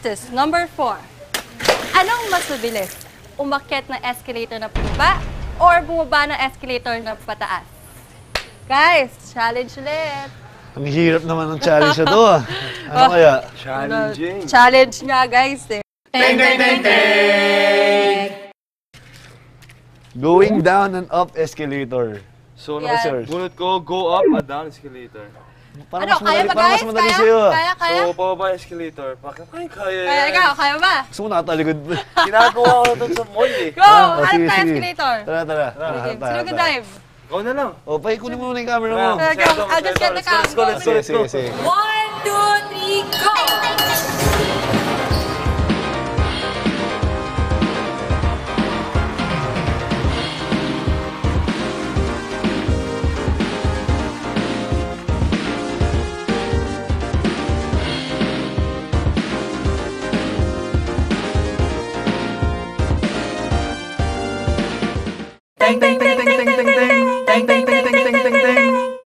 fastest, number 4. Anong mas mabilis? Umakyat ng escalator na pababa or bumaba ng escalator na pataas? Guys, challenge ulit. Ang hirap naman ng challenge na to ah. Ano kaya? Challenging. Challenge nga guys eh. Ding, ding, ding, ding! Going down and up escalator. So, Yeah. bunot ko, go up and down escalator. Ano, kaya ba parang guys? mas madali Kaya? sa'yo ah. Kaya? So, pababa escalator. Bakit? Ay, kaya Kaya yan. ikaw, kaya ba? Gusto mo nakatalikod. Ginagawa ko doon sa mall eh. Go! Ah, Hanap sige, tayo sige. escalator. Tara, tara. Okay, sino ka-dive? Ikaw na lang. O, paikunin mo muna yung camera mo. Tara, go. I'll just get the Let's go, let's go, let's go. Sige, sige. 1, 2, 3, go! Ding, ding, ding,